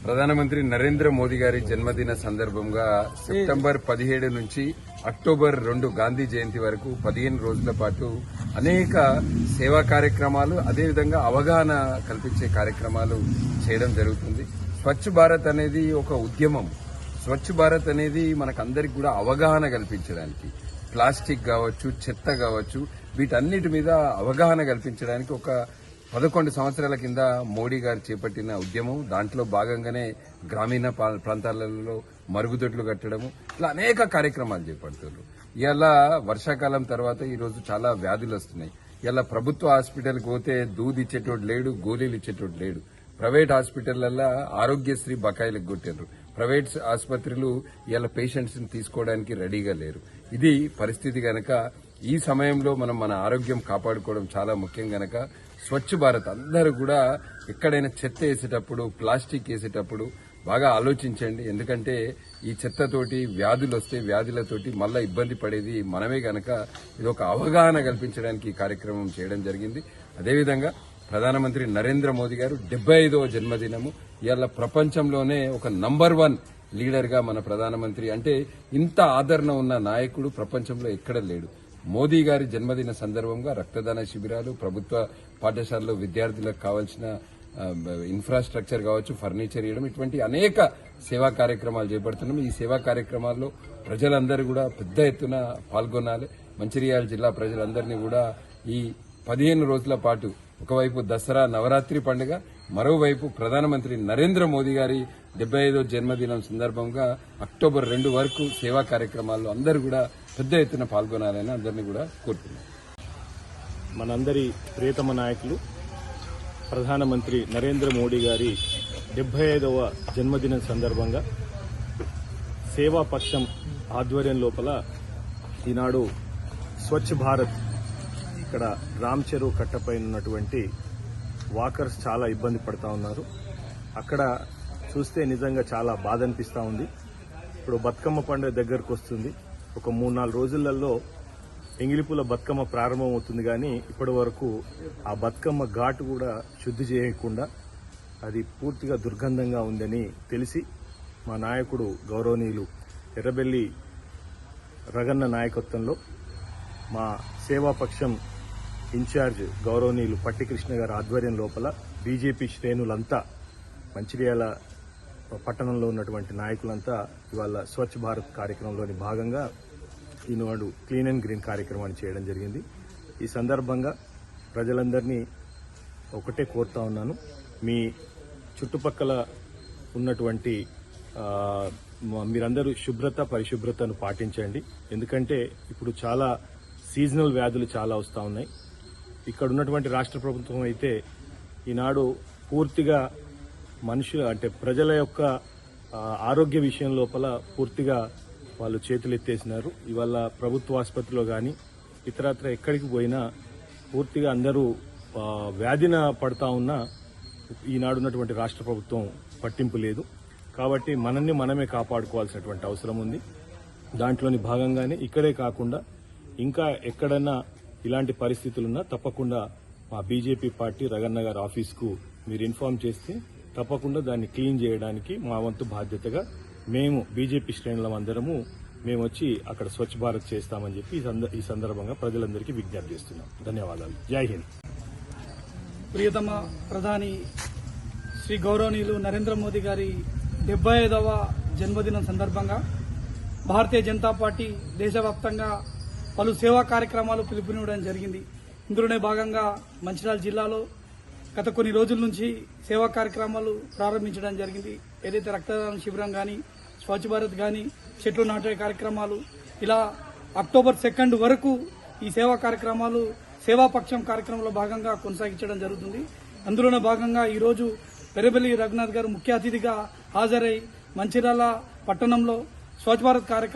ప్రధానమంత్రి నరేంద్ర మోదీ గారి జన్మదిన సందర్భంగా సెప్టెంబర్ 17 నుంచి అక్టోబర్ 2 గాంధీ జయంతి వరకు 15 రోజుల పాటు అనేక సేవా కార్యక్రమాలు అదేవిధంగా అవగాహన కల్పించే కార్యక్రమాలు చేయడం జరుగుతుంది. స్వచ్ఛ భారత్ అనేది ఒక ఉద్యమం. స్వచ్ఛ భారత్ అనేది మనకందరికి కూడా అవగాహన కల్పించడానికి, ప్లాస్టిక్ కావచ్చు, చెత్త కావచ్చు, వీటన్నిటి మీద అవగాహన కల్పించడానికి ఒక 11 సంవత్సరాల కింద మోడీ గారు చేపట్టిన ఉద్యమం. దాంట్లో భాగంగానే గ్రామీణ ప్రాంతాలలో మరుగుదొడ్లు కట్టడము, ఇట్లా అనేక కార్యక్రమాలు చేపడుతున్నారు. ఇలా వర్షాకాలం తర్వాత ఈరోజు చాలా వ్యాధులు వస్తున్నాయి. ఇలా ప్రభుత్వ హాస్పిటల్కి పోతే దూది ఇచ్చేటోడు లేడు, గోళీలు ఇచ్చేటోడు లేడు. ప్రైవేట్ హాస్పిటళ్లలో ఆరోగ్యశ్రీ బకాయిలకు కొట్టారు. ప్రైవేట్ ఆసుపత్రులు ఇలా పేషెంట్స్ ని తీసుకోవడానికి రెడీగా లేరు. ఇది పరిస్థితి గనక ఈ సమయంలో మనం మన ఆరోగ్యం కాపాడుకోవడం చాలా ముఖ్యం గనక స్వచ్ఛ భారత్ అందరూ కూడా ఎక్కడైనా చెత్త వేసేటప్పుడు, ప్లాస్టిక్ వేసేటప్పుడు బాగా ఆలోచించండి. ఎందుకంటే ఈ చెత్తతోటి వ్యాధులు వస్తే వ్యాధులతోటి మళ్ళా ఇబ్బంది పడేది మనమే గనక ఇది ఒక అవగాహన కల్పించడానికి ఈ కార్యక్రమం చేయడం జరిగింది. అదేవిధంగా ప్రధానమంత్రి నరేంద్ర మోదీ గారు 75వ జన్మదినము. ఇవాళ ప్రపంచంలోనే ఒక నంబర్ 1 లీడర్ గా మన ప్రధానమంత్రి, అంటే ఇంత ఆదరణ ఉన్న నాయకుడు ప్రపంచంలో ఎక్కడ లేడు. మోదీ గారి జన్మదిన సందర్భంగా రక్తదాన శిబిరాలు, ప్రభుత్వ పాఠశాలలో విద్యార్థులకు కావాల్సిన ఇన్ఫ్రాస్ట్రక్చర్ కావచ్చు, ఫర్నిచర్ ఇవ్వడం, ఇటువంటి అనేక సేవా కార్యక్రమాలు చేపడుతున్నాం. ఈ సేవా కార్యక్రమాల్లో ప్రజలందరూ కూడా పెద్ద ఎత్తున పాల్గొనాలి. మంచిర్యాల జిల్లా ప్రజలందరినీ కూడా ఈ 15 రోజుల పాటు ఒకవైపు దసరా నవరాత్రి పండుగ, మరోవైపు ప్రధానమంత్రి నరేంద్ర మోదీ గారి 75వ జన్మదినం సందర్భంగా అక్టోబర్ 2 వరకు సేవా కార్యక్రమాల్లో అందరూ కూడా పెద్ద ఎత్తున పాల్గొనాలని అందరినీ కూడా కోరుతున్నాం. మనందరి ప్రియతమ నాయకులు ప్రధానమంత్రి నరేంద్ర మోడీ గారి 75వ జన్మదినం సందర్భంగా సేవాపక్షం ఆధ్వర్యం లోపల ఈనాడు స్వచ్ఛ భారత్, ఇక్కడ రామ్ చెరువు కట్టపై ఉన్నటువంటి వాకర్స్ చాలా ఇబ్బంది పడతా ఉన్నారు. అక్కడ చూస్తే నిజంగా చాలా బాధ అనిపిస్తూ ఉంది. ఇప్పుడు బతుకమ్మ పండుగ దగ్గరకు వస్తుంది. ఒక 3-4 రోజులలో ఎంగిలిపూల బతుకమ్మ ప్రారంభం అవుతుంది. కానీ ఇప్పటి వరకు ఆ బతుకమ్మ ఘాటు కూడా శుద్ధి చేయకుండా అది పూర్తిగా దుర్గంధంగా ఉందని తెలిసి మా నాయకుడు గౌరవనీయులు ఎర్రబెల్లి రగన్న నాయకత్వంలో మా సేవాపక్షం ఇన్ఛార్జ్ గౌరవనీయులు పట్టి కృష్ణ గారి ఆధ్వర్యం లోపల బీజేపీ శ్రేణులంతా, మంచిర్యాల పట్టణంలో ఉన్నటువంటి నాయకులంతా ఇవాళ స్వచ్ఛ భారత్ కార్యక్రమంలోని భాగంగా ఈనాడు క్లీన్ అండ్ గ్రీన్ కార్యక్రమాన్ని చేయడం జరిగింది. ఈ సందర్భంగా ప్రజలందరినీ ఒకటే కోరుతా ఉన్నాను, మీ చుట్టుపక్కల ఉన్నటువంటి మీరందరూ శుభ్రత, పరిశుభ్రతను పాటించండి. ఎందుకంటే ఇప్పుడు చాలా సీజనల్ వ్యాధులు చాలా వస్తూ ఉన్నాయి. ఇక్కడ ఉన్నటువంటి రాష్ట్ర ప్రభుత్వం అయితే ఈనాడు పూర్తిగా మనుషుల, అంటే ప్రజల యొక్క ఆరోగ్య విషయం లోపల పూర్తిగా వాళ్ళు చేతులు ఎత్తేసినారు. ఇవాళ ప్రభుత్వ ఆసుపత్రిలో కానీ ఇతరత్ర ఎక్కడికి పోయినా పూర్తిగా అందరూ వ్యాధిన పడతా ఉన్నా ఈనాడు ఉన్నటువంటి రాష్ట్ర ప్రభుత్వం పట్టింపు లేదు. కాబట్టి మనల్ని మనమే కాపాడుకోవాల్సినటువంటి అవసరం ఉంది. దాంట్లోని భాగంగానే ఇక్కడే కాకుండా ఇంకా ఎక్కడన్నా ఇలాంటి పరిస్థితులున్నా తప్పకుండా మా బీజేపీ పార్టీ రగన్న గారి ఆఫీస్కు మీరు ఇన్ఫార్మ్ చేస్తే తప్పకుండా దాన్ని క్లీన్ చేయడానికి మా వంతు బాధ్యతగా మేము బీజేపీ శ్రేణులందరము మేము వచ్చి అక్కడ స్వచ్ఛ భారత్ చేస్తామని చెప్పి ఈ సందర్భంగా ప్రజలందరికీ విజ్ఞప్తి చేస్తున్నాం. ధన్యవాదాలు. జై హింద్. ప్రియతమ ప్రధాని శ్రీ గౌరవనీయులు నరేంద్ర మోదీ గారి 75వ జన్మదినం సందర్భంగా భారతీయ జనతా పార్టీ దేశవ్యాప్తంగా పలు సేవా కార్యక్రమాలు పిలుపునివ్వడం జరిగింది. ఇందులోనే భాగంగా మంచిర్యాల జిల్లాలో గత కొన్ని రోజుల నుంచి సేవా కార్యక్రమాలు ప్రారంభించడం జరిగింది. ఏదైతే రక్తదాన శిబిరం కానీ, స్వచ్ఛ భారత్ కానీ, చెట్లు నాటే కార్యక్రమాలు, ఇలా అక్టోబర్ 2 వరకు ఈ సేవా కార్యక్రమాలు సేవాపక్షం కార్యక్రమంలో భాగంగా కొనసాగించడం జరుగుతుంది. అందులోనే భాగంగా ఈరోజు ఎర్రబెల్లి రఘునాథ్ గారు ముఖ్య అతిథిగా హాజరై మంచిర్యాల పట్టణంలో స్వచ్ఛ భారత్ కార్యక్రమం